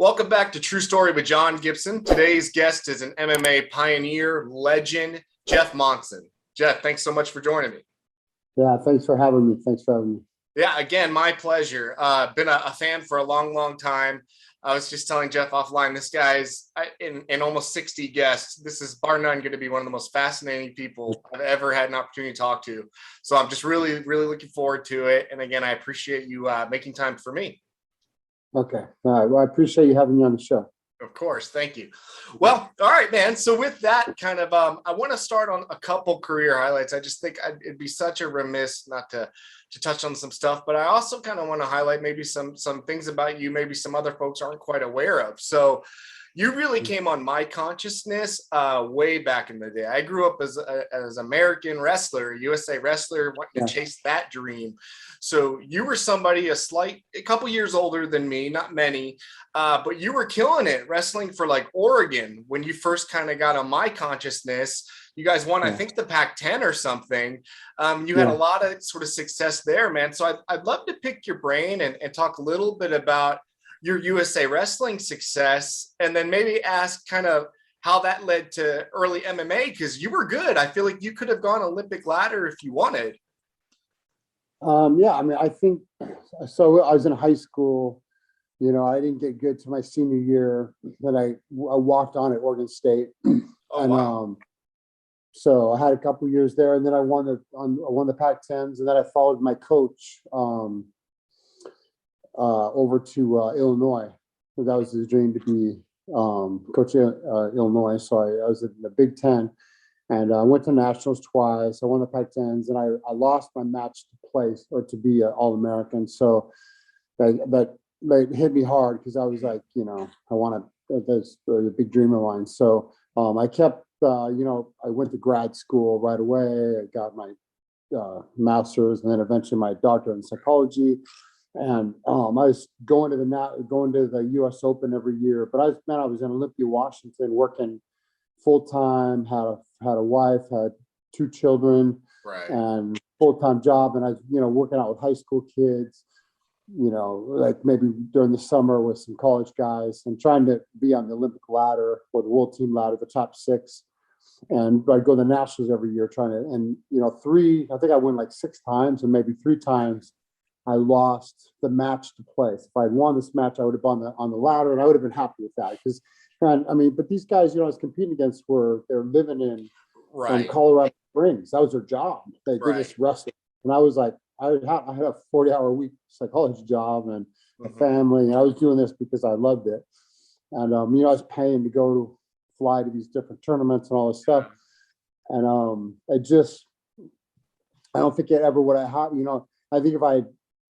Welcome back to True Story with John Gibson. Today's guest is an MMA pioneer, legend, Jeff Monson. Jeff, thanks so much for joining me. Yeah, thanks for having me. Yeah, again, my pleasure. Been a fan for a long time. I was just telling Jeff offline, this guy's in almost 60 guests. This is bar none going to be one of the most fascinating people I've ever had an opportunity to talk to. So I'm just really looking forward to it. And again, I appreciate you making time for me. Okay. All right. Well, I appreciate you having me on the show. Of course. Thank you. Well, all right, man. So with that kind of, I want to start on a couple career highlights. I just think it'd be such a remiss not to touch on some stuff, but I also kind of want to highlight maybe some things about you, maybe some other folks aren't quite aware of. So you really came on my consciousness way back in the day. I grew up as American wrestler, USA wrestler, wanting to chase that dream. So you were somebody a couple years older than me, not many, but you were killing it wrestling for like Oregon when you first kind of got on my consciousness. You guys won, I think, the Pac-10 or something. You had a lot of sort of success there, man. So I'd love to pick your brain and talk a little bit about your USA wrestling success, and then maybe ask kind of how that led to early MMA, because you were good. I feel like you could have gone Olympic ladder if you wanted. Yeah, I mean, I think so. I was in high school. You know, I didn't get good to my senior year. Then I walked on at Oregon State. Wow. So I had a couple years there, and then I won the Pac-10s, and then I followed my coach over to Illinois. That was his dream to be coach Illinois. So I was in the Big Ten, and I went to nationals twice. I won the Pac-10s, and I lost my match to place or to be an All-American. So that hit me hard, because I was like, you know, I want to. That's a big dream of mine. So I kept. You know, I went to grad school right away. I got my master's, and then eventually my doctorate in psychology. And I was going to the U.S. Open every year. But I was in Olympia, Washington, working full time. Had a wife, had 2 children, right, and full-time job. And I was, you know, working out with high school kids. You know, like maybe during the summer with some college guys, and trying to be on the Olympic ladder or the world team ladder, the top 6. And I'd go to the nationals every year trying to, and, you know, I think I won like 6 times, and maybe 3 times I lost the match to place. If I'd won this match, I would have been on the ladder, and I would have been happy with that. Because, I mean, but these guys, you know, I was competing against they're living in Colorado Springs. That was their job. They just wrestling. And I was like, I had a 40-hour week psychology job and a family, and I was doing this because I loved it. And, you know, I was paying to fly to these different tournaments and all this stuff. And I don't think it ever would have happened. You know, I think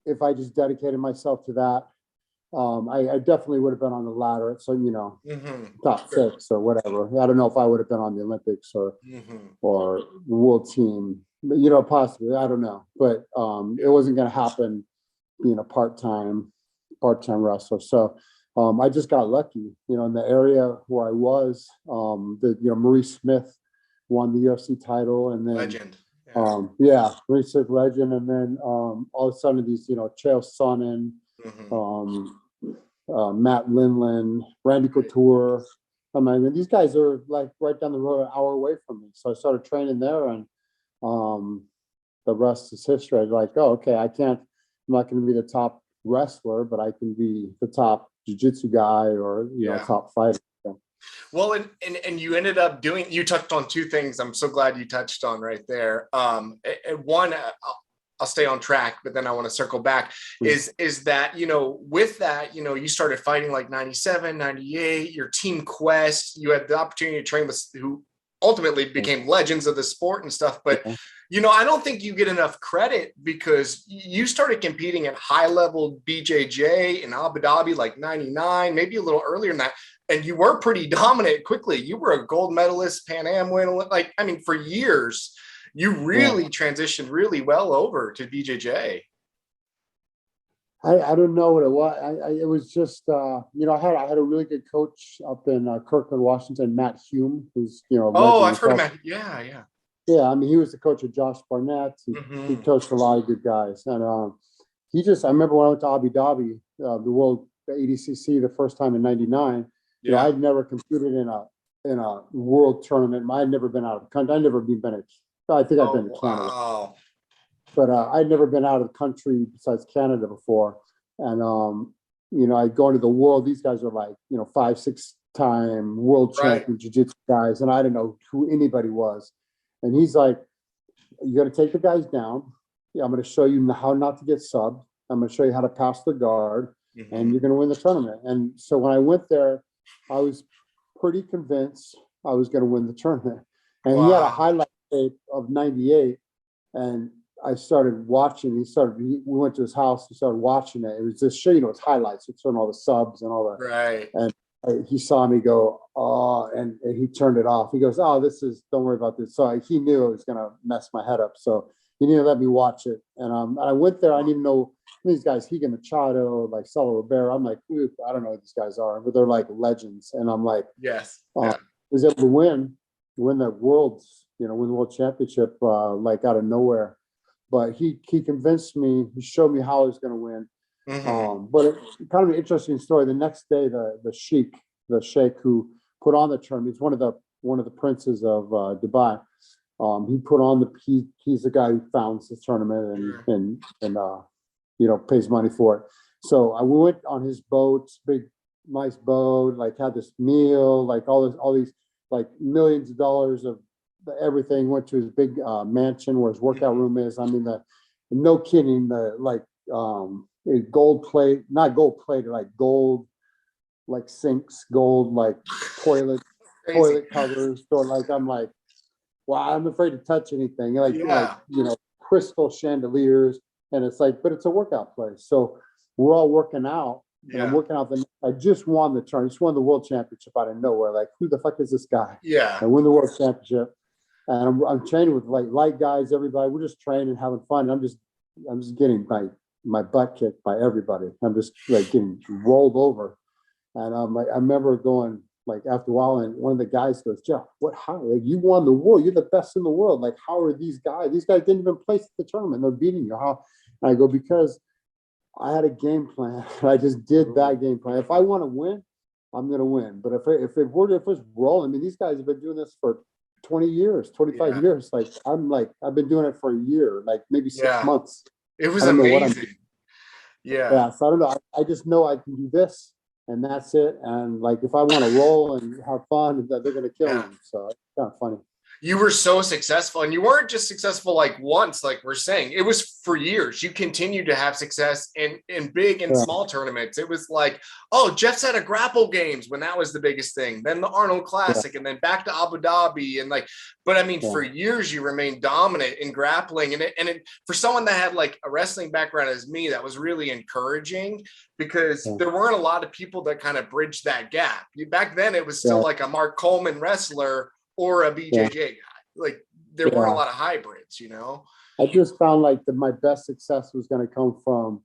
if I just dedicated myself to that, I definitely would have been on the ladder. So, you know, top 6 or whatever. I don't know if I would have been on the Olympics or the world team, but, you know, possibly, I don't know. But it wasn't going to happen being a part-time wrestler. So I just got lucky, you know, in the area where I was. Maurice Smith won the UFC title, and then legend. Maurice Smith, legend, and then all of a sudden these, you know, Chael Sonnen, Matt Lindland, Randy Couture. I mean, these guys are like right down the road, an hour away from me. So I started training there, and the rest is history. I was like, oh, okay, I'm not going to be the top wrestler, but I can be the top jiu-jitsu guy, or, you know, top fighter. So. Well, and you ended up you touched on 2 things I'm so glad you touched on right there. One, I'll stay on track, but then I want to circle back, is that, you know, with that, you know, you started fighting like 97, 98, your Team Quest, you had the opportunity to train with who ultimately became legends of the sport and stuff. But, you know, I don't think you get enough credit, because you started competing at high level BJJ in Abu Dhabi, like 99, maybe a little earlier than that. And you were pretty dominant quickly. You were a gold medalist, Pan Am winner. Like, I mean, for years, you really transitioned really well over to BJJ. I don't know what it was. It was just, you know, I had a really good coach up in Kirkland, Washington, Matt Hume, who's, you know. I've heard of Matt. Yeah. Yeah, I mean, he was the coach of Josh Barnett. He coached a lot of good guys. And I remember when I went to Abu Dhabi, the world the ADCC the first time in '99. You know, Yeah. I'd never competed in a world tournament. I'd never been out of the country. I'd never been I think I've been to Canada, Wow. but I'd never been out of the country besides Canada before. And you know, I go into the world. These guys are like, you know, 5, 6 time world champion jiu-jitsu guys, and I didn't know who anybody was. And he's like, "You got to take the guys down. Yeah, I'm going to show you how not to get subbed. I'm going to show you how to pass the guard, and you're going to win the tournament." And so when I went there, I was pretty convinced I was going to win the tournament. And he had a highlight tape of '98, and I started watching. We went to his house. We started watching it. It was just showing, you know, his highlights. It's showing all the subs and all that. Right. And he saw me go, "Oh," and he turned it off. He goes, "Oh, don't worry about this." So he knew it was going to mess my head up. So he didn't let me watch it. And I went there. I didn't even know these guys, Higa Machado, like Salo Rivera. I'm like, I don't know who these guys are, but they're like legends. And I'm like, yes, was able to win the world's, you know, win the world championship, like out of nowhere. But he convinced me, he showed me how I was going to win. But it, kind of an interesting story. The next day, the sheikh who put on the tournament, he's one of the princes of Dubai. He put on he's the guy who founds the tournament and you know, pays money for it. So I went on his boat, big nice boat, like had this meal, like all these like millions of dollars of everything. Went to his big mansion where his workout room is. I mean, no kidding, gold plate, not gold plated, like gold, like sinks, gold, like toilet covers. So like, I'm like, wow, I'm afraid to touch anything. Like, you know, crystal chandeliers. And it's like, but it's a workout place. So we're all working out. And I'm working out. I just won the tournament. Just won the world championship out of nowhere. Like, who the fuck is this guy? Yeah. I win the world championship. And I'm training with like light guys, everybody. We're just training, having fun. I'm just getting my butt kicked by everybody. I'm just like getting rolled over. And like, I remember going like after a while, and one of the guys goes, "Jeff, how, like, you won the world. You're the best in the world. Like, how are these guys? These guys didn't even place at the tournament. They're beating you. How?" And I go, "Because I had a game plan. I just did that game plan. If I want to win, I'm going to win. But if it's rolling, I mean, these guys have been doing this for 20 years, 25 years. Like, I've been doing it for a year, like maybe 6 months. It was amazing. Yeah. So I don't know. I just know I can do this, and that's it. And like, if I want to roll and have fun, they're going to kill me. So it's kind of funny. You were so successful, and you weren't just successful like once, like we're saying. It was for years. You continued to have success in big and small tournaments. It was like, oh, Jeff's at a grapple games when that was the biggest thing, then the Arnold Classic, and then back to Abu Dhabi. And like, but I mean, for years you remained dominant in grappling. And for someone that had like a wrestling background as me, that was really encouraging, because there weren't a lot of people that kind of bridged that gap. Back then it was still like a Mark Coleman wrestler or a BJJ guy. Like, there weren't a lot of hybrids, you know? I just found like my best success was going to come from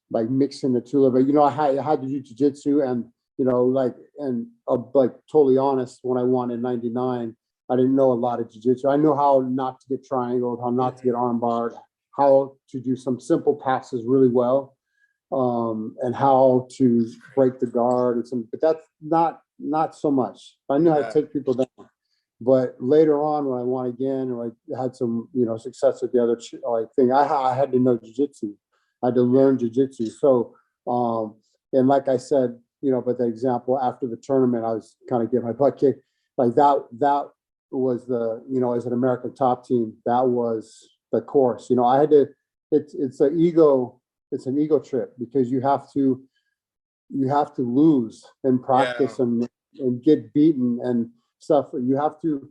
like mixing the two. But, you know, I had to do jiu-jitsu, and, you know, like, and like totally honest, when I won in '99, I didn't know a lot of jiu-jitsu. I know how not to get triangled, how not to get armbarred, how to do some simple passes really well, and how to break the guard and some, but that's not so much. I knew how to take people down. But later on, when I won again, or I had some, you know, success with the other thing, I had to know jiu-jitsu. I had to learn jiu-jitsu. So, and like I said, you know, but the example after the tournament, I was kind of getting my butt kicked. Like that was the, you know, as an American top team, that was the course. You know, I had to. It's an ego trip, because you have to lose in practice and get beaten and stuff. You have to,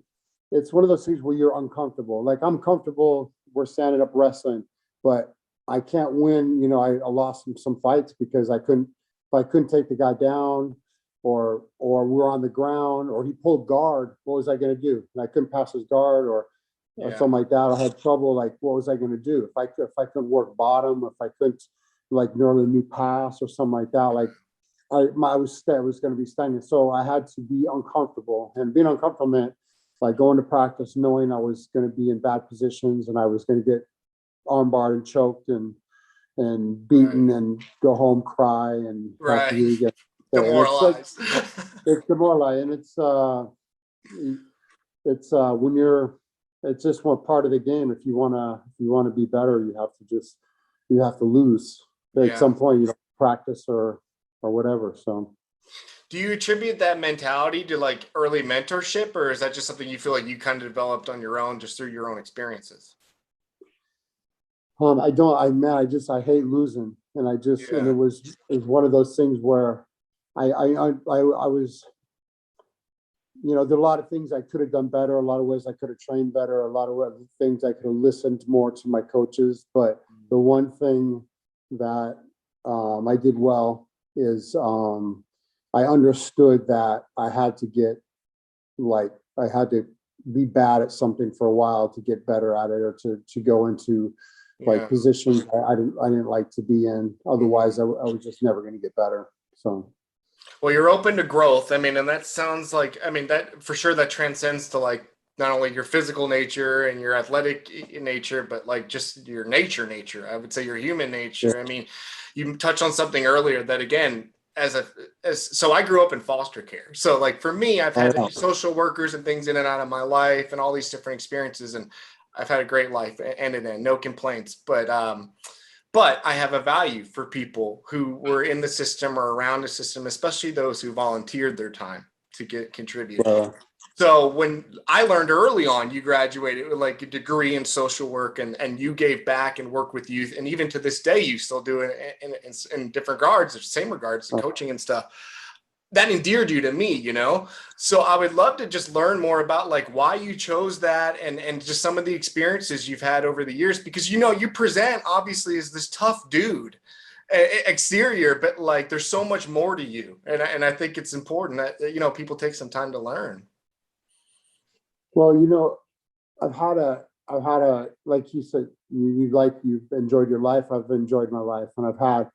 it's one of those things where you're uncomfortable. Like, I'm comfortable, we're standing up wrestling, but I can't win. You know, I lost some fights because if I couldn't take the guy down, or we're on the ground, or he pulled guard, what was I going to do? And I couldn't pass his guard, or something like that. I had trouble. Like, what was I going to do? If I couldn't work bottom, if I couldn't like learn a new pass or something like that, like, I was going to be stagnant. So I had to be uncomfortable, and being uncomfortable meant like going to practice knowing I was going to be in bad positions, and I was going to get armbarred and choked and and beaten and go home, cry, and have to do it again. And it's like, Demoralized. it's demoralizing. And it's when you're, it's just one part of the game. If you wanna be better, you have to lose at some point. You know, practice or whatever. So. Do you attribute that mentality to like early mentorship, or is that just something you feel like you kind of developed on your own just through your own experiences? I don't, I hate losing. And and it was one of those things where I was, you know, there are a lot of things I could have done better, a lot of ways I could have trained better, a lot of things I could have listened more to my coaches. But the one thing that I did well is I understood that I had to be bad at something for a while to get better at it, or to go into like positions I didn't like to be in. Otherwise, I was just never going to get better. So. Well, you're open to growth. I mean, and that sounds like, I mean, that for sure that transcends to like not only your physical nature and your athletic nature, but like just your nature. I would say your human nature. I mean, you touched on something earlier that again, so I grew up in foster care. So like for me, I've had social workers and things in and out of my life and all these different experiences, and I've had a great life, end to end, no complaints. But I have a value for people who were in the system or around the system, especially those who volunteered their time to contribute. So when I learned early on, you graduated with like a degree in social work, and you gave back and worked with youth. And even to this day, you still do it in different regards, the same regards to coaching and stuff. That endeared you to me, you know? So I would love to just learn more about like why you chose that, and just some of the experiences you've had over the years, because, you know, you present obviously as this tough dude exterior, but like there's so much more to you. And I think it's important that, you know, people take some time to learn. Well, you know, I've had a, like you said, you've enjoyed your life. I've enjoyed my life, and I've had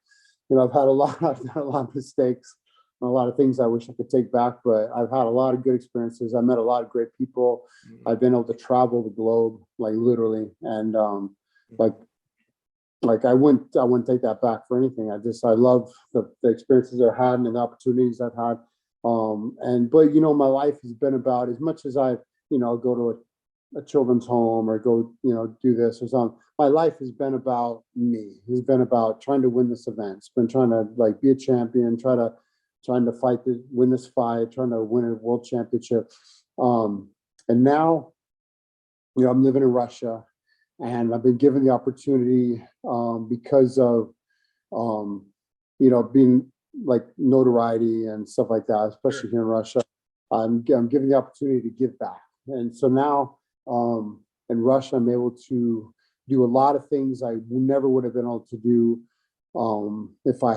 I've done a lot of mistakes, a lot of things I wish I could take back, but I've had a lot of good experiences. I met a lot of great people. I've been able to travel the globe, like literally. And like I wouldn't take that back for anything. I love the experiences I've had and the opportunities I've had. But you know, my life has been about, as much as I, you know, go to a children's home or go, you know, do this or something. My life has been about me. It's been about trying to win this event. It's been trying to like be a champion, trying to win this fight, trying to win a world championship. And now, you know, I'm living in Russia, and I've been given the opportunity because of, you know, being like notoriety and stuff like that, especially here in Russia. I'm given the opportunity to give back. And so now in Russia, I'm able to do a lot of things I never would have been able to do if I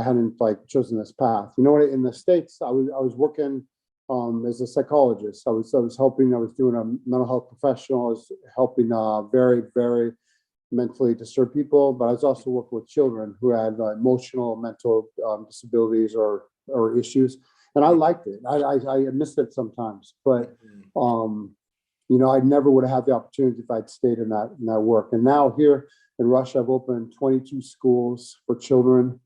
hadn't like chosen this path. You know what? In the States, I was working as a psychologist. I was doing a mental health professional. I was helping very, very mentally disturbed people, but I was also working with children who had emotional, mental disabilities or issues. And I liked it. I missed it sometimes, but you know, I never would have had the opportunity if I'd stayed in that work. And now here in Russia, I've opened 22 schools for children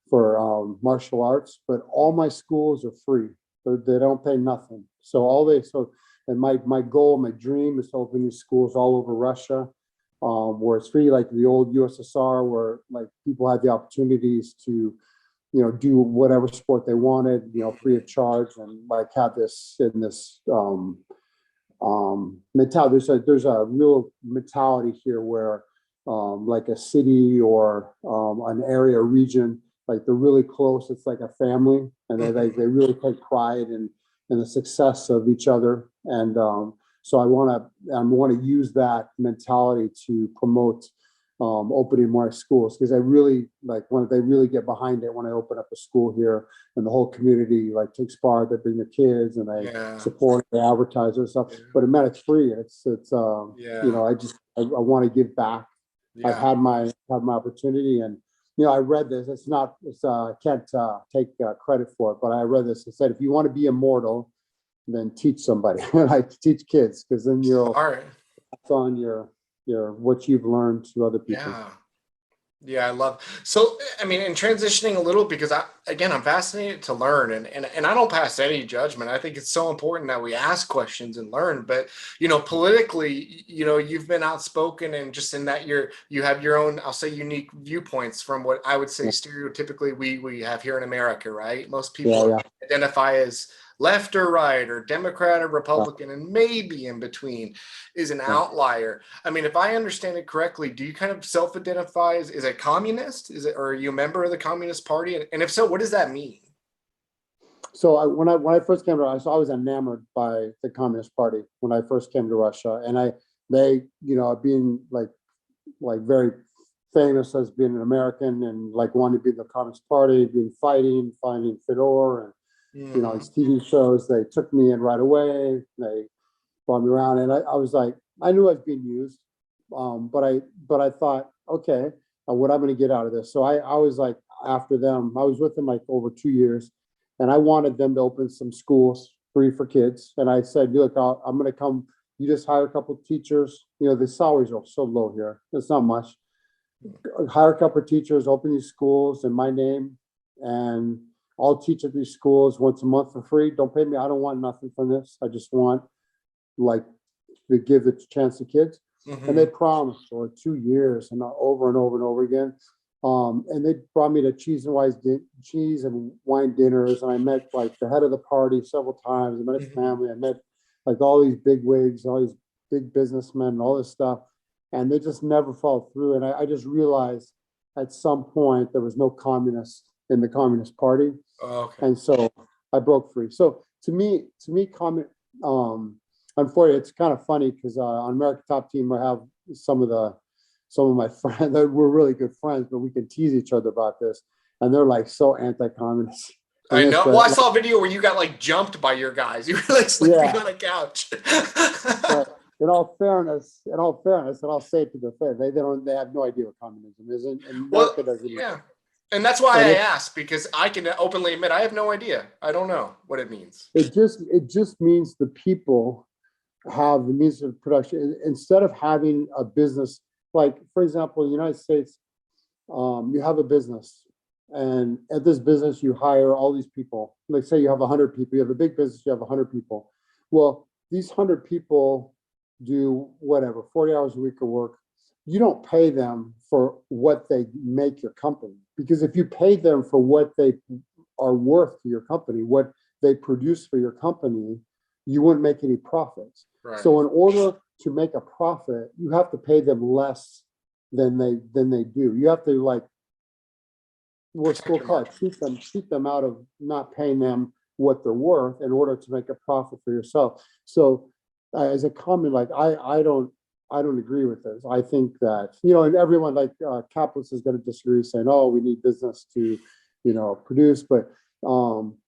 for martial arts, but all my schools are free. They don't pay nothing. And my goal, my dream is to open these schools all over Russia, where it's free, like the old USSR, where like people had the opportunities to, you know, do whatever sport they wanted, you know, free of charge, and like have this in this mentality. There's a real mentality here where like a city or an area, region, like they're really close. It's like a family, and they really take pride in the success of each other. And so I want to use that mentality to promote opening more schools, because I really like when they really get behind it when I open up a school here, and the whole community like takes part. They bring their kids and they support, they advertise and stuff. But it's free. It's you know, I want to give back. I've had my opportunity, and you know, I read this. I can't take credit for it, but I read this. It said, if you want to be immortal, then teach somebody. Like teach kids, because then you'll pass on your what you've learned to other people. Yeah, I love. So, I mean, in transitioning a little, because I'm fascinated to learn, and I don't pass any judgment. I think it's so important that we ask questions and learn. But politically, you've been outspoken, and just in that you have your own, I'll say, unique viewpoints from what I would say Yeah, stereotypically we have here in America, right? Most yeah, people yeah. identify as left or right, or Democrat or Yeah, Republican, and maybe in between is an yeah. outlier. I mean, if I understand it correctly, do you kind of self-identify as is a communist? Is it, or are you a member of the Communist Party? And if so, what does that mean? So when I first came to Russia, so I was enamored by the Communist Party when I first came to Russia, and they being like very famous as being an American and like wanting to be in the Communist Party, being finding Fedor and Hmm. these TV shows. They took me in right away. They brought me around, and I was like, I knew I was being used, but I thought, okay, what I'm going to get out of this. So I was like after them. I was with them like over 2 years, and I wanted them to open some schools free for kids. And I said, look, I'm going to come. You just hire a couple of teachers. The salaries are so low here. It's not much. Hire a couple of teachers, open these schools in my name, and I'll teach at these schools once a month for free. Don't pay me. I don't want nothing from this. I just want like to give the chance to kids. And they Hmm. promised for 2 years and over and over and over again. And they brought me to cheese and wine dinners, and I met like the head of the party several times. I met his Hmm. family. I met like all these big wigs, all these big businessmen, and all this stuff, and they just never followed through. And I just realized at some point there was no communist in the Communist Party, Okay. and so I broke free. So to me, unfortunately, it's kind of funny because on American Top Team, I have some of my friends that we're really good friends, but we can tease each other about this, and they're like so anti-communist, I and it's know. Well, I like, saw a video where you got like jumped by your guys. You were like sleeping yeah, on a couch. but in all fairness, and I'll say it to their face, they have no idea what communism is, and Well, America doesn't yeah. either. And that's why And I it asked, because I can openly admit I have no idea. I don't know what it means. it just means the people have the means of production instead of having a business. Like for example, in the United States, you have a business, and at this business you hire all these people. Like say you have 100 people, you have a big business, you have 100 people. Well, these 100 people do whatever 40 hours a week of work. You don't pay them for what they make your company, because if you pay them for what they are worth to your company, what they produce for your company, you wouldn't make any profits. Right. So in order to make a profit, you have to pay them less than they do. You have to like Protect we'll your call it market. cheat them out of not paying them what they're worth in order to make a profit for yourself. So as a comment, like I don't agree with this. I think that and everyone like capitalists is going to disagree, saying, "Oh, we need business to, produce." But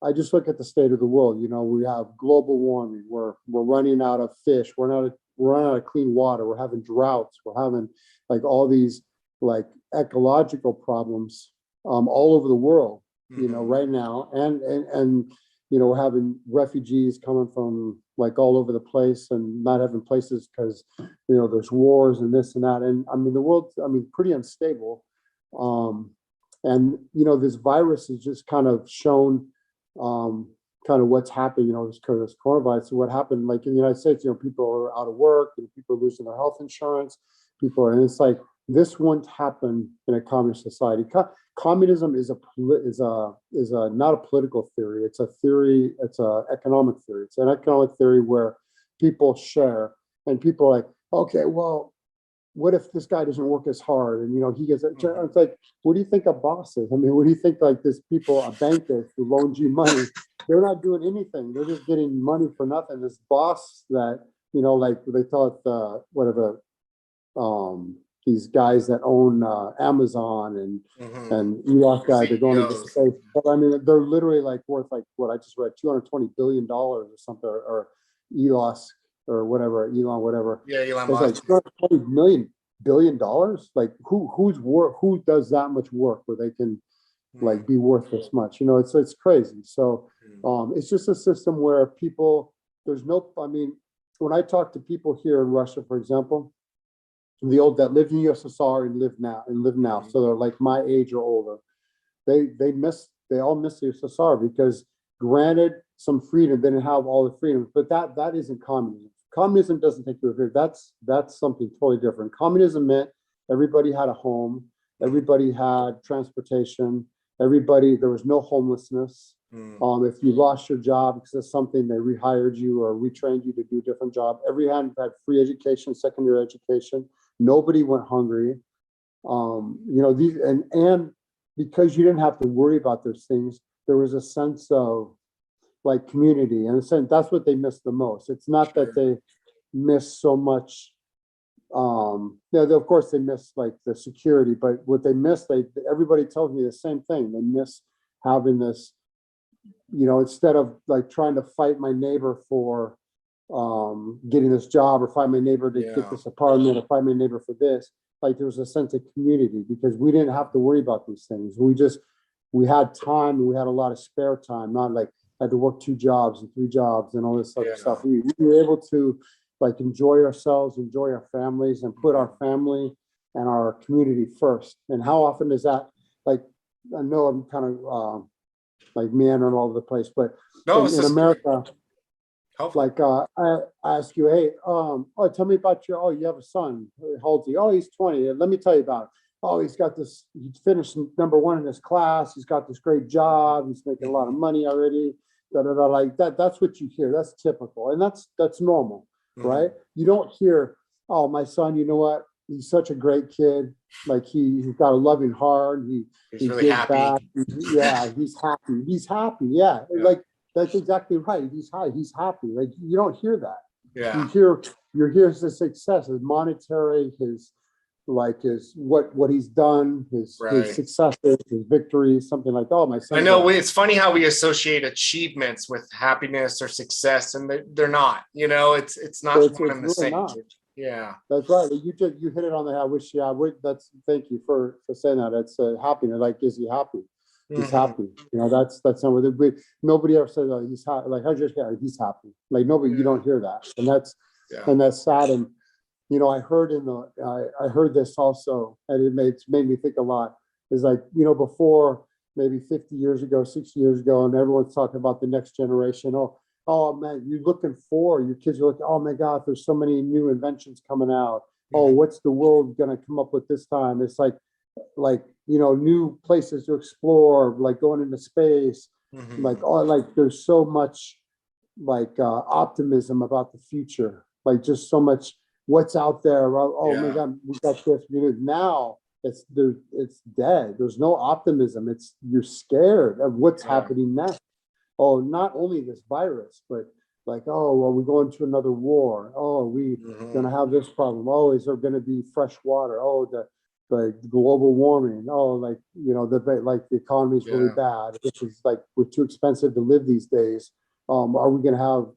I just look at the state of the world. We have global warming. We're running out of fish. We're running out of clean water. We're having droughts. We're having like all these like ecological problems all over the world, Hmm. right now, and we're having refugees coming from like all over the place and not having places because there's wars and this and that, and I mean the world's pretty unstable, um, and this virus has just kind of shown kind of what's happened. This coronavirus. So what happened, like in the United States, people are out of work, and people are losing their health insurance. And it's like this wouldn't happen in a communist society. Communism is a not a political theory. It's a theory. It's a economic theory. It's an economic theory where people share, and people are like, okay, well, what if this guy doesn't work as hard, and he gets it? Hmm. It's like, what do you think a boss is? I mean, what do you think like this people, a banker who loans you money? They're not doing anything. They're just getting money for nothing. This boss that like they call it whatever, these guys that own Amazon and Hmm. and Elon guy, they're going into CEOs. space. But I mean, they're literally like worth like what I just read, $220 billion or something, or Elon or whatever, Elon, whatever. Yeah, Elon It's like Musk. 220 billion dollars. Like who does that much work where they can Hmm. like be worth this much? It's crazy. So it's just a system where people, there's no, I mean, when I talk to people here in Russia, for example, that lived in USSR and live now. So they're like my age or older. They all miss the USSR because, granted, some freedom, they didn't have all the freedom, but that isn't communism. Communism doesn't take you over. That's something totally different. Communism meant everybody had a home, everybody had transportation, there was no homelessness. If you lost your job because of something, they rehired you or retrained you to do a different job. Everyone had free education, secondary education. Nobody went hungry. These and because you didn't have to worry about those things, there was a sense of like community, and that's what they miss the most. It's not that they miss so much. Of course they miss like the security, but what they miss, everybody tells me the same thing. They miss having this, instead of like trying to fight my neighbor for getting this job, or fight my neighbor to get this apartment, or fight my neighbor for this. Like there was a sense of community because we didn't have to worry about these things. We had time, and we had a lot of spare time, not like had to work 2 jobs and 3 jobs and all this other stuff. We were able to like enjoy ourselves, enjoy our families, and put our family and our community first. And how often is that? Like, I know I'm kind of like meandering all over the place, but in America, like I ask you, hey, tell me about you have a son. How old is he? Oh, he's 20. Let me tell you about it. Oh, he finished number 1 in his class. He's got this great job. He's making a lot of money already. Like that. That's what you hear. That's typical. And that's normal, right? You don't hear, oh, my son, you know what? He's such a great kid. Like he's got a loving heart. He's really happy. Back. He's happy. He's happy. Yeah. Like that's exactly right. He's happy. Like you don't hear that. Yeah. You hear his success, his monetary, what he's done, his successes, his victories, something like that. Oh, my son. I know it's funny how we associate achievements with happiness or success, and they're not. It's not one and the same. Not. Yeah, that's right. You hit it on the head. Thank you for saying that. It's happiness. Like, is he happy? He's happy. That's not what nobody ever says. Oh, he's happy. Like, he's happy. Like nobody. You don't hear that, and that's sad. And I heard this also, and it made me think a lot. Is like before maybe 50 years ago, 60 years ago, and everyone's talking about the next generation. Oh man, your kids are looking, oh my God, there's so many new inventions coming out. Oh, what's the world gonna come up with this time? It's like new places to explore, like going into space, there's so much optimism about the future, like just so much what's out there. My God, we got this. Now it's dead. There's no optimism. You're scared of what's happening next. Oh, not only this virus, but like, are we going to another war? Oh, are we going to have this problem? Oh, is there going to be fresh water? Oh, the global warming. Oh, the economy is really bad. This is like, we're too expensive to live these days. Are we going to have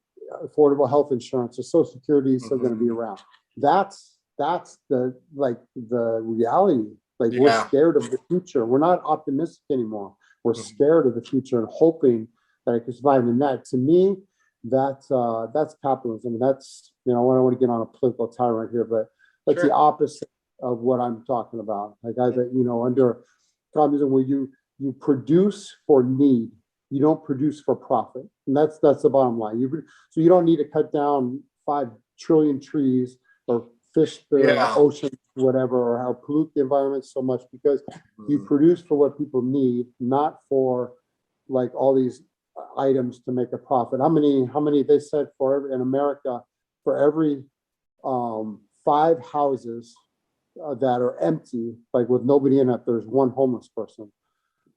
affordable health insurance? Or Social Security is still going to be around? That's the reality. Like we're scared of the future. We're not optimistic anymore. We're scared of the future and hoping that I can survive. And that, to me, that's capitalism. That's I don't want to get on a political tyrant here, but that's the opposite of what I'm talking about. Like under communism, where you produce for need, you don't produce for profit, and that's the bottom line. So you don't need to cut down 5 trillion trees or fish the ocean, whatever, or pollute the environment so much, because you produce for what people need, not for like all these items to make a profit. How many they said in America, for every 5 houses that are empty, like with nobody in it, there's 1 homeless person.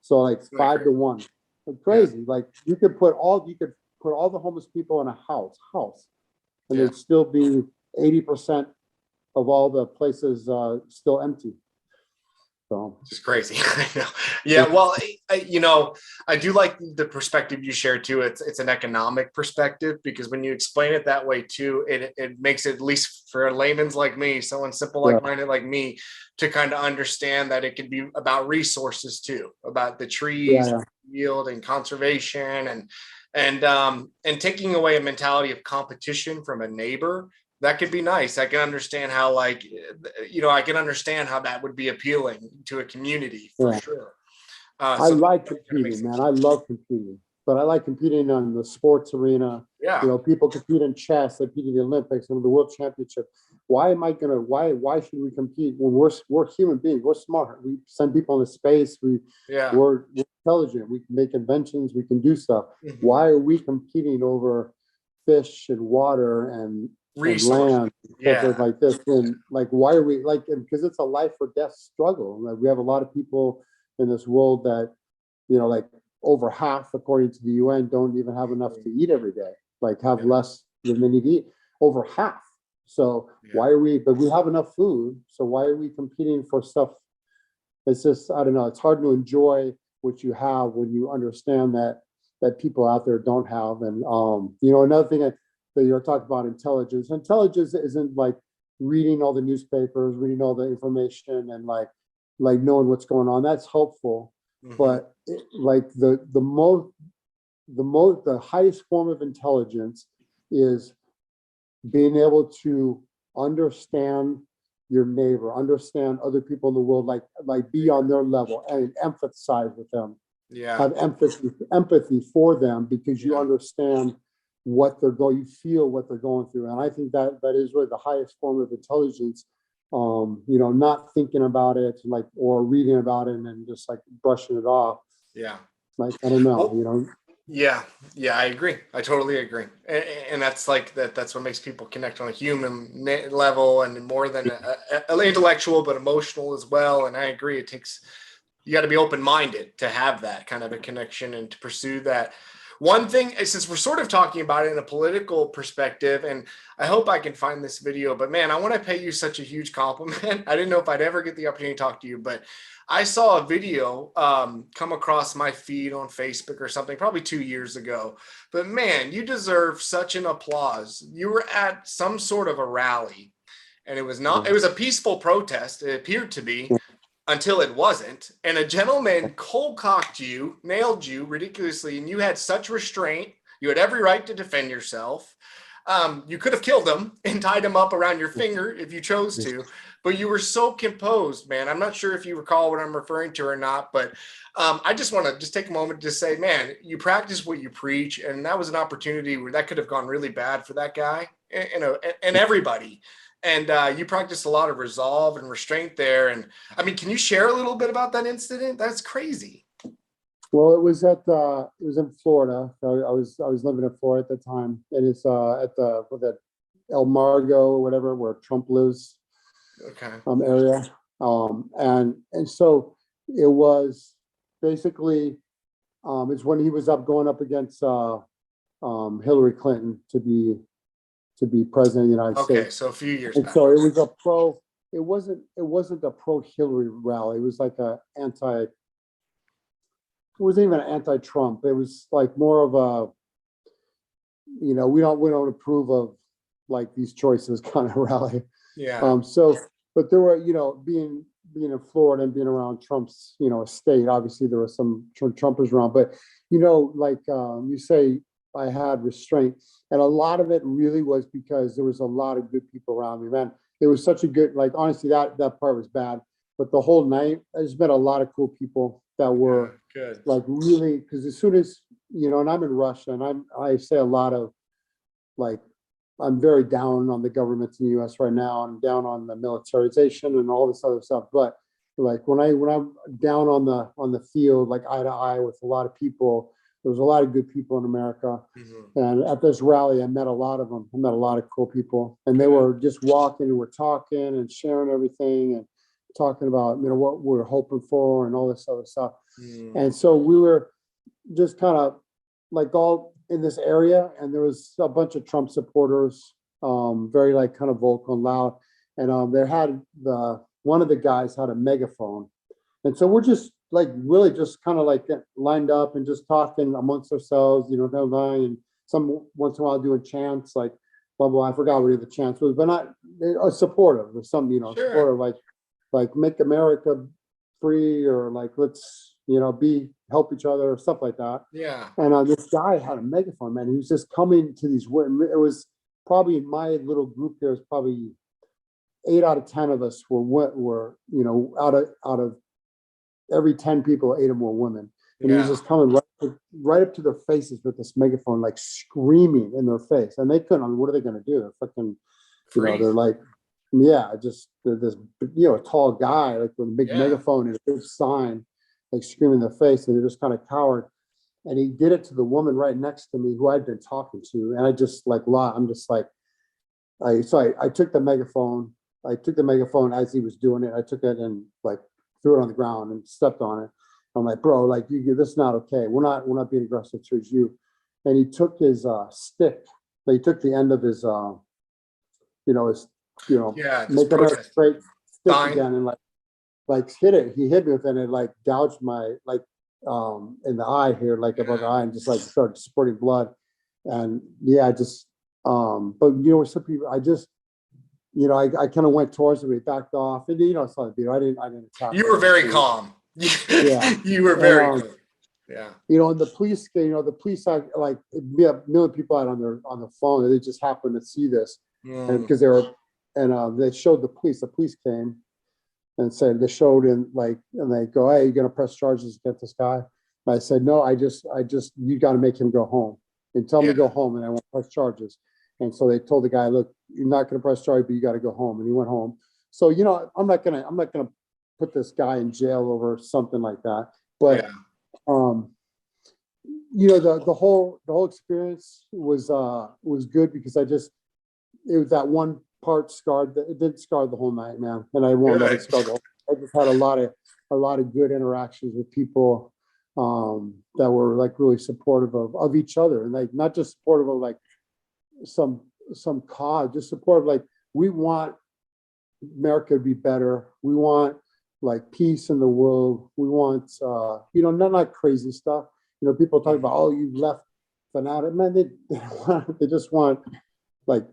So like 5 to 1. It's crazy. Like you could put all the homeless people in a house, and there'd still be 80% of all the places still empty. So it's crazy. I know. Yeah. Well, I do like the perspective you share too. It's an economic perspective, because when you explain it that way too, it makes it, at least for layman's like me, someone simple, like-minded like me, to kind of understand that it can be about resources too, about the trees, yield and conservation, and taking away a mentality of competition from a neighbor, That could be nice. I can understand how, like, I can understand how that would be appealing to a community for Yeah. sure. I So like that kind of makes competing, man. sense. I love competing, but I like competing on the sports arena. Yeah. People compete in chess, they compete in the Olympics and the World Championship. Why should we compete when we're human beings? We're smart. We send people into space. Yeah. We're intelligent. We can make inventions. We can do stuff. Mhm. Why are we competing over fish and water and Resource. land, Yeah. stuff like this? And like, why are we like? Because it's a life or death struggle. Like, we have a lot of people in this world that, like over half, according to the UN, don't even have enough to eat every day, like have less than they need to eat, over half. So why are we, but we have enough food. So why are we competing for stuff? It's just, I don't know. It's hard to enjoy what you have when you understand that people out there don't have. And, another thing that you're talking about, intelligence. Intelligence isn't like reading all the newspapers, reading all the information and like knowing what's going on. That's helpful. But like the highest form of intelligence is being able to understand your neighbor, understand other people in the world, like be on their level and empathize with them. Yeah. Have empathy for them, because you understand what you feel what they're going through. And I think that is really the highest form of intelligence. Not thinking about it or reading about it and then just like brushing it off. Yeah. Like, I don't know, Well, Yeah, I agree. I totally agree. And that's like that's what makes people connect on a human level, and more than intellectual, but emotional as well. And I agree. You got to be open-minded to have that kind of a connection and to pursue that. One thing, since we're sort of talking about it in a political perspective, and I hope I can find this video, but man, I want to pay you such a huge compliment. I didn't know if I'd ever get the opportunity to talk to you, but I saw a video come across my feed on Facebook or something, probably 2 years ago. But man, you deserve such an applause. You were at some sort of a rally, and it was a peaceful protest. It appeared to be, until it wasn't. And a gentleman cold-cocked you, nailed you ridiculously, and you had such restraint. You had every right to defend yourself. You could have killed him and tied him up around your finger if you chose to, but you were so composed, man. I'm not sure if you recall what I'm referring to or not, but I just want to take a moment to say, man, you practice what you preach, and that was an opportunity where that could have gone really bad for that guy and everybody. And you practiced a lot of resolve and restraint there. And I mean, can you share a little bit about that incident? That's crazy. Well, it was in Florida. I was living in Florida at the time, and it's at that El Margo or whatever, where Trump lives. Okay. Area. And so it was basically it's when he was going up against Hillary Clinton to be president of the United States. Okay, so a few years and back. So it was it wasn't a pro Hillary rally. It was like it wasn't even an anti-Trump. It was like more of a, we don't approve of like these choices kind of rally. Yeah. But there were, being in Florida and being around Trump's, estate, obviously there were some Trumpers around, but, you say I had restraint, and a lot of it really was because there was a lot of good people around me, man. It was such a good, honestly, that part was bad, but the whole night, I just met a lot of cool people that were good. Really, because as soon as, and I'm in Russia, and I say a lot of I'm very down on the governments in the U.S. right now. I'm down on the militarization and all this other stuff. But when I'm down on the field, eye to eye with a lot of people, there was a lot of good people in America. Mm-hmm. And at this rally, I met a lot of them. I met a lot of cool people, and they were just walking and we're talking and sharing everything and talking about what we're hoping for and all this other stuff. Mm. And so we were just kind of all in this area, and there was a bunch of Trump supporters, very kind of vocal and loud, and they had one of the guys had a megaphone, and so we're just really just kind of lined up and just talking amongst ourselves, and some once in a while doing chants blah blah. I forgot what the chants was, but not supportive of some sure. Supportive make America free, or let's help each other or stuff like that. Yeah. And this guy had a megaphone, man. He was just coming to these women. It was probably in my little group, there's probably 8 out of 10 of us were, you know, out of every 10 people, 8 of them were women. And he was just coming right up to their faces with this megaphone, like screaming in their face. And they couldn't, I mean, what are they going to do? They're fucking, you know, they're like, yeah, just this, you know, a tall guy, like with a big megaphone and a big sign, like screaming in their face. And they just kind of cowered. And he did it to the woman right next to me who I'd been talking to. And I just like, I'm just like, I took the megaphone. I took the megaphone as he was doing it. I took it and like threw it on the ground and stepped on it. I'm like, bro, like this is not okay. We're not being aggressive towards you. And he took his stick. He took the end of his, you know, make it a straight stick again and like hit it. He hit me with it and it like gouged my in the eye here, like above the eye, and just like started spurting blood. And yeah, just but you know, some people, I just, you know, I kind of went towards him. He backed off, and you know, it's not a deal. I didn't attack. You were very calm. Yeah, you were very calm. Yeah. You know, and the police, you know, like we have a million people out on the phone, and they just happened to see this, and because they were, and they showed the police. The police came and said they showed him like, and they go, "Hey, you're gonna press charges against this guy?" And I said, "No, I just, you got to make him go home and tell me to go home, and I won't press charges." And so they told the guy, "Look, you're not going to press charge, but you got to go home." And he went home. So, you know, I'm not gonna put this guy in jail over something like that. But, you know, the whole experience was good because it was that one part scarred. It didn't scar the whole night, man. And I won't let it scar the whole. I just had a lot of good interactions with people that were like really supportive of each other, and like not just supportive of like some cause, just supportive, like we want America to be better. We want like peace in the world. We want you know, not crazy stuff. You know, people talk about, oh, you left fanatic, man. They just want like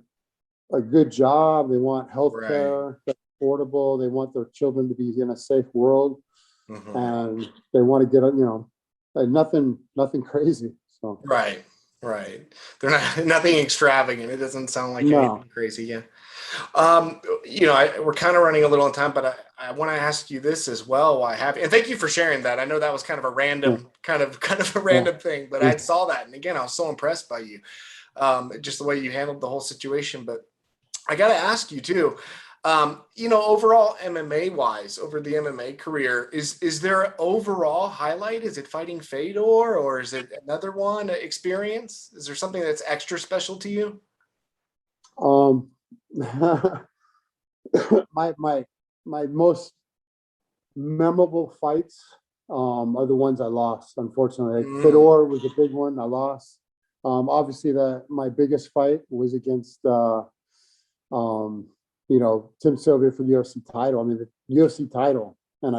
a good job. They want health care that's affordable. They want their children to be in a safe world, and they want to get, you know, like nothing crazy. So right. They're not nothing extravagant. It doesn't sound like anything crazy. Yeah. You know, we're kind of running a little on time, but I want to ask you this as well. Why have, and thank you for sharing that. I know that was kind of a random, kind of a random thing, but I saw that, and again, I was so impressed by you, just the way you handled the whole situation. But I got to ask you too. You know, overall MMA wise, over the MMA career, is there an overall highlight? Is it fighting Fedor, or is it another one experience? Is there something that's extra special to you? my most memorable fights are the ones I lost, unfortunately. Like Fedor was a big one I lost. Obviously my biggest fight was against you know, Tim Sylvia for the UFC title. I mean, the UFC title. And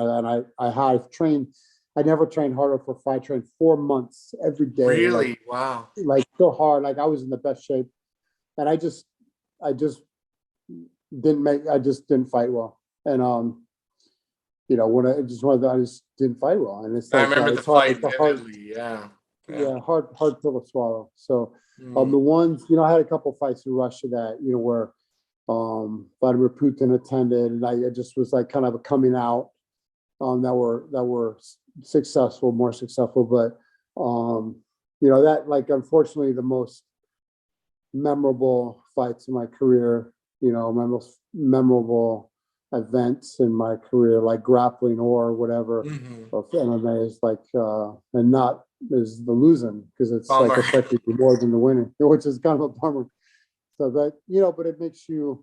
I had trained, I never trained harder for a fight. I trained 4 months every day. Really? Like, wow. Like so hard. Like I was in the best shape. And I just didn't fight well. And you know, I just didn't fight well. And it's like, I remember the fight vividly. Yeah. Hard pill to swallow. So the ones, you know, I had a couple of fights in Russia that, you know, where Vladimir Putin attended, and I just was like kind of a coming out that were more successful. But you know, that, like, unfortunately the most memorable fights in my career, you know, my most memorable events in my career, like grappling or whatever, of MMA is like and not is the losing, because it's like affected you more than the winning, which is kind of a bummer. So that, you know, but it keeps it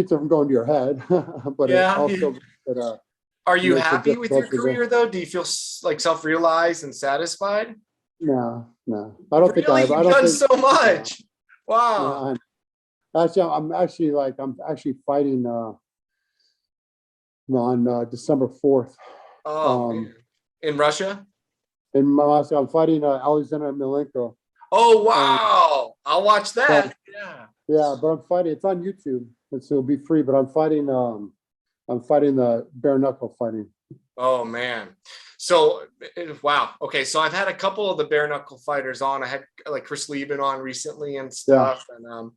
from going to your head. But it also, are you happy with your career though? Do you feel like self-realized and satisfied? No, I don't think I don't done so much. Wow. I'm actually fighting on December 4th. In Russia? In Moscow, I'm fighting Alexander Milenko. Oh wow! I'll watch that. Yeah, but I'm fighting. It's on YouTube, and so it'll be free. But I'm fighting the bare knuckle fighting. Oh man. So wow. Okay. So I've had a couple of the bare knuckle fighters on. I had like Chris Lieben on recently and Yeah. stuff. And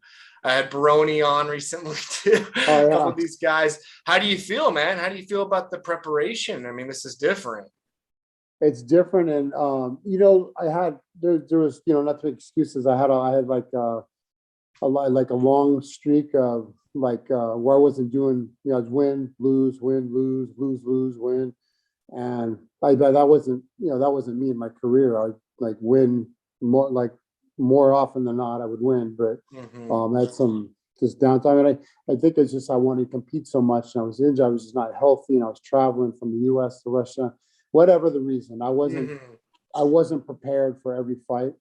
I had Baroni on recently too. Oh A couple yeah. of these guys. How do you feel, man? How do you feel about the preparation? I mean, this is different. It's different. And you know, I had there was, you know, not to make excuses. I had like like a long streak of like where I wasn't doing, you know, I was win, lose, win, lose, lose, lose, win. And that wasn't, you know, that wasn't me in my career. I like win more, like more often than not I would win, but Mhm. had some just downtime. And I think it's just I wanted to compete so much and I was injured. I was just not healthy and I was traveling from the US to Russia, whatever the reason. Mhm. I wasn't prepared for every fight,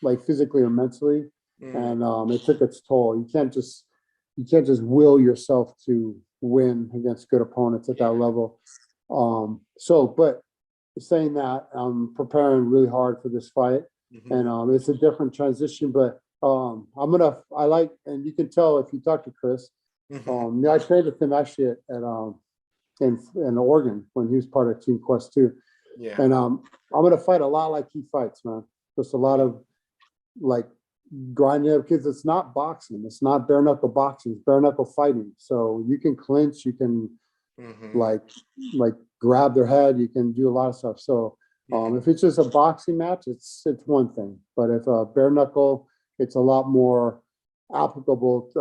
like physically or mentally. Mhm. And it took its toll. You can't just will yourself to win against good opponents at that Yeah. level. But saying that, I'm preparing really hard for this fight, and Mhm. it's a different transition. But I like, and you can tell if you talk to Chris. Mhm. Yeah, I trained with him actually in Oregon when he was part of Team Quest 2. Yeah. And I'm gonna fight a lot like he fights, man. Just a lot of like grinding up kids. It's not boxing. It's not bare knuckle boxing. It's bare knuckle fighting. So you can clinch. You can Mhm. like like grab their head. You can do a lot of stuff. So Mhm. if it's just a boxing match, it's one thing. But if bare knuckle, it's a lot more applicable, a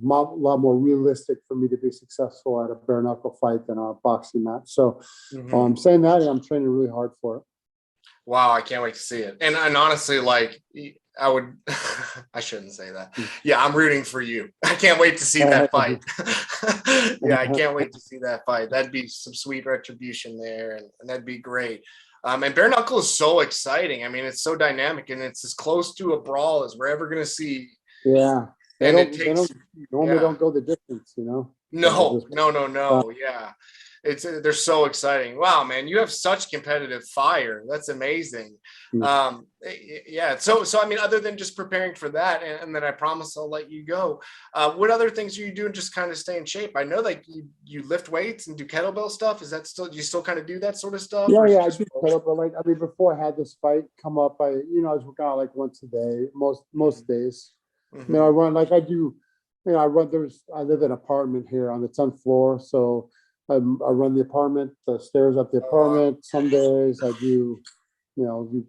lot more realistic for me to be successful at a bare knuckle fight than a boxing match. So Mhm. saying that, I'm training really hard for it. Wow, I can't wait to see it. And honestly, like I would I shouldn't say that. Yeah, I'm rooting for you. I can't wait to see that fight. Yeah, I can't wait to see that fight. That'd be some sweet retribution there, and that'd be great. And bare knuckle is so exciting. I mean, it's so dynamic and it's as close to a brawl as we're ever gonna see. Yeah, And it they takes, don't normally yeah. don't go the distance, you know. So No, just no, no, no. Yeah. It's they're so exciting. Wow, man, you have such competitive fire. That's amazing. Yeah. So I mean, other than just preparing for that, and then I promise I'll let you go. What other things are you doing just kind of stay in shape? I know that you lift weights and do kettlebell stuff. Is that still, do you still kind of do that sort of stuff, or is it yeah, I just do kettlebell. Like I mean, before I had this fight come up, I was working out like once a day, most days. You know, I mm-hmm. run like I do. You know, I live in an apartment here on the 10th floor, so I run the apartment, the stairs up the Oh wow. apartment. Some days I do, you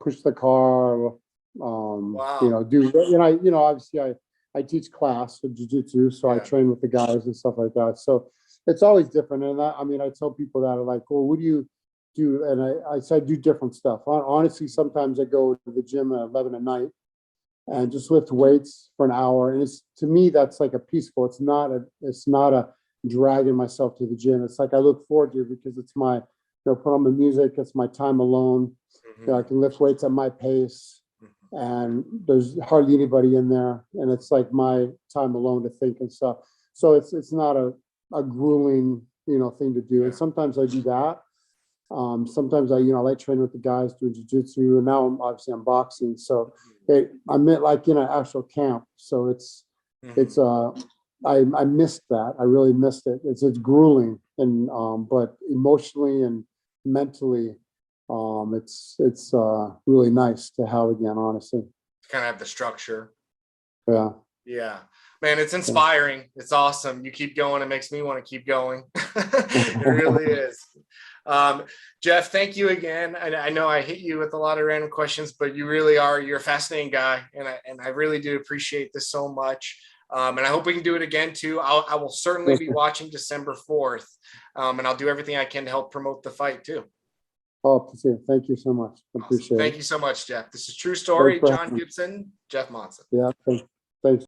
push the car, Wow. do, obviously I teach class for jiu-jitsu, so I Yeah. train with the guys and stuff like that. So it's always different. And I mean, I tell people that are like, well, what do you do? And I say I do different stuff. Honestly, sometimes I go to the gym at 11 at night and just lift weights for an hour. And it's, to me, that's like a peaceful, it's not a dragging myself to the gym. It's like I look forward to it because it's my, put on the music, it's my time alone. I Mm-hmm. can lift weights at my pace and there's hardly anybody in there. And it's like my time alone to think and stuff. So it's not a grueling, thing to do. And Yeah. sometimes I do that. Sometimes I like training with the guys doing jiu-jitsu, and now I'm boxing. So I'm at like in an actual camp. So it's Mm-hmm. I missed that. I really missed it. It's grueling and but emotionally and mentally, it's really nice to have again, honestly. Kind of have the structure. Yeah. Yeah, man, it's Yeah. inspiring. It's awesome. You keep going. It makes me want to keep going. It really is. Um, Jeff, thank you again. I know I hit you with a lot of random questions, but you're a fascinating guy. And I really do appreciate this so much. And I hope we can do it again too. I will certainly be watching December 4th. And I'll do everything I can to help promote the fight too. Oh, thank you so much. I Awesome. appreciate Thank it. you so much, Jeff. This is True Thanks Story. for John having me. Gibson, Jeff Monson. Yeah. Thanks.